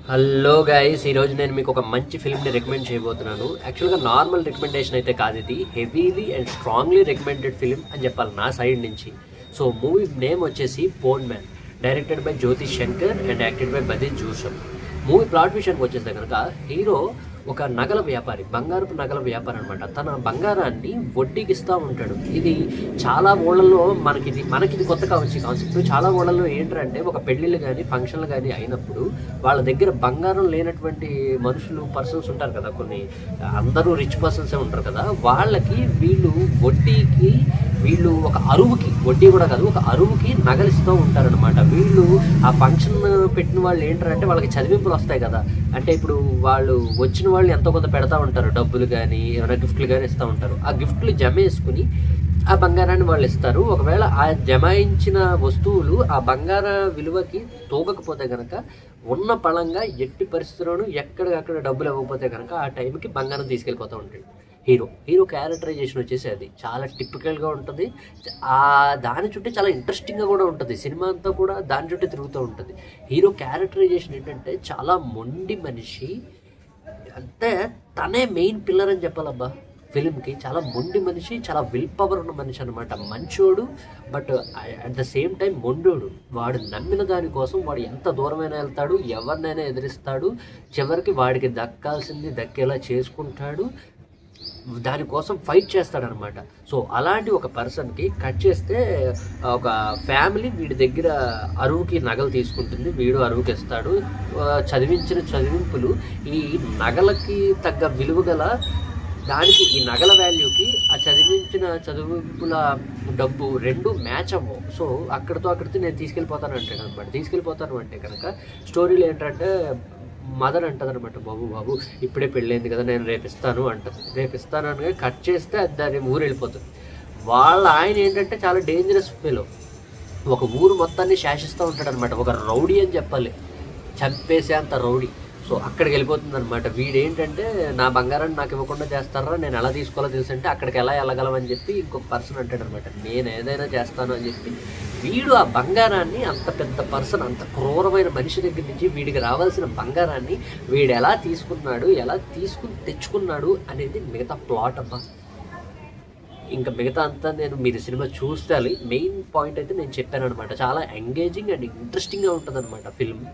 Hello guys, ఈరోజు నేను మీకు ఒక మంచి ఫిల్మ్ని రికమెండ్ చేయబోతున్నాను. యాక్చువల్గా నార్మల్ రికమెండేషన్ అయితే కాదు, ఇది heavily and strongly recommended film అని చెప్పాలి నా సైడ్ నుంచి. సో మూవీ నేమ్ వచ్చేసి Ponman, directed by Jyothi Shankar and acted by బదీజ్ జోసఫ్. మూవీ ప్లాట్ విషయానికి వచ్చేస్తే కనుక హీరో ఒక నగల వ్యాపారి, బంగారపు నగల వ్యాపారి అనమాట. తన బంగారాన్ని వడ్డీకి ఇస్తూ ఉంటాడు. ఇది చాలా ఊళ్ళల్లో మనకిది కొత్త కావచ్చు కాన్సెప్ట్. చాలా ఊళ్ళల్లో ఏంటంటే ఒక పెళ్ళిళ్ళు కానీ ఫంక్షన్లు కానీ అయినప్పుడు వాళ్ళ దగ్గర బంగారం లేనటువంటి పర్సన్స్ ఉంటారు కదా, కొన్ని అందరూ రిచ్ పర్సన్సే ఉంటారు కదా, వాళ్ళకి వీళ్ళు ఒక అరువుకి, వడ్డీ కూడా కాదు, ఒక అరువుకి నగలిస్తూ ఉంటారనమాట. వీళ్ళు ఆ ఫంక్షన్ పెట్టిన వాళ్ళు ఏంటంటే వాళ్ళకి చదివింపులు వస్తాయి కదా, అంటే ఇప్పుడు వాళ్ళు వచ్చిన వాళ్ళు ఎంతో కొంత పెడతా ఉంటారు, డబ్బులు కానీ ఏమైనా గిఫ్ట్లు కానీ ఇస్తూ ఉంటారు. ఆ గిఫ్ట్లు జమ వేసుకుని ఆ బంగారాన్ని వాళ్ళు ఇస్తారు. ఒకవేళ ఆ జమాయించిన వస్తువులు ఆ బంగార విలువకి తూగకపోతే కనుక ఉన్న పళంగా ఎట్టి పరిస్థితుల్లోనూ ఎక్కడికక్కడ డబ్బులు ఇవ్వకపోతే కనుక ఆ టైంకి బంగారం తీసుకెళ్ళిపోతూ ఉంటాడు. హీరో క్యారెక్టరైజేషన్ వచ్చేసి అది చాలా టిపికల్గా ఉంటుంది. దాని చుట్టూ చాలా ఇంట్రెస్టింగ్గా కూడా ఉంటుంది. సినిమా అంతా కూడా దాని చుట్టూ తిరుగుతూ ఉంటుంది. హీరో క్యారెక్టరైజేషన్ ఏంటంటే చాలా మొండి మనిషి, అంటే తనే మెయిన్ పిల్లర్ అని చెప్పాలబ్బా ఫిలింకి. చాలా మొండి మనిషి, చాలా విల్ పవర్ ఉన్న మనిషి అనమాట. మంచోడు, but at the same time మొండోడు. వాడు నమ్మిన దానికోసం వాడు ఎంత దూరమైనా వెళ్తాడు, ఎవరినైనా ఎదిరిస్తాడు, చివరికి వాడికి దక్కాల్సింది దక్కేలా చేసుకుంటాడు, దానికోసం ఫైట్ చేస్తాడనమాట. సో అలాంటి ఒక పర్సన్కి కట్ చేస్తే ఒక ఫ్యామిలీ వీడి దగ్గర అరువుకి నగలు తీసుకుంటుంది, వీడు అరువుకి ఇస్తాడు. చదివించిన చదివింపులు ఈ నగలకి తగ్గ విలువ గల దానికి, ఈ నగల వాల్యూకి ఆ చదివింపుల డబ్బు రెండు మ్యాచ్ అవ్వవు. సో అక్కడితో నేను తీసుకెళ్ళిపోతాను అంటే కనుక స్టోరీలో ఏంటంటే మదర్ అంటది అనమాట, బాబు ఇప్పుడే పెళ్ళైంది కదా, నేను రేపిస్తాను అనగా కట్ చేస్తే దాని ఊరు వెళ్ళిపోతుంది. వాళ్ళ ఆయన ఏంటంటే చాలా డేంజరస్ ఫెలో, ఒక ఊరు మొత్తాన్ని శాసిస్తూ ఉంటాడు అనమాట. ఒక రౌడీ అని చెప్పాలి, చంపేసే అంత రౌడీ. సో అక్కడికి వెళ్ళిపోతుంది అనమాట. వీడేంటంటే నా బంగారాన్ని నాకు ఇవ్వకుండా చేస్తారా, నేను ఎలా తీసుకోవాలో తెలుసు అంటే అక్కడికి ఎలా వెళ్ళగలమని చెప్పి ఇంకొక పర్సన్ అంటాడు అనమాట, నేను ఏదైనా చేస్తాను అని చెప్పి. వీడు ఆ బంగారాన్ని, అంత పెద్ద పర్సన్, అంత క్రూరమైన మనిషి దగ్గర నుంచి వీడికి రావాల్సిన బంగారాన్ని వీడు ఎలా తెచ్చుకున్నాడు అనేది మిగతా ప్లాట్ అబ్బా. ఇంకా మిగతా అంతా మీరు సినిమా చూస్తే మెయిన్ పాయింట్ అయితే నేను చెప్పాను అనమాట. చాలా ఎంగేజింగ్ అండ్ ఇంట్రెస్టింగ్గా ఉంటుంది అనమాట ఫిల్మ్.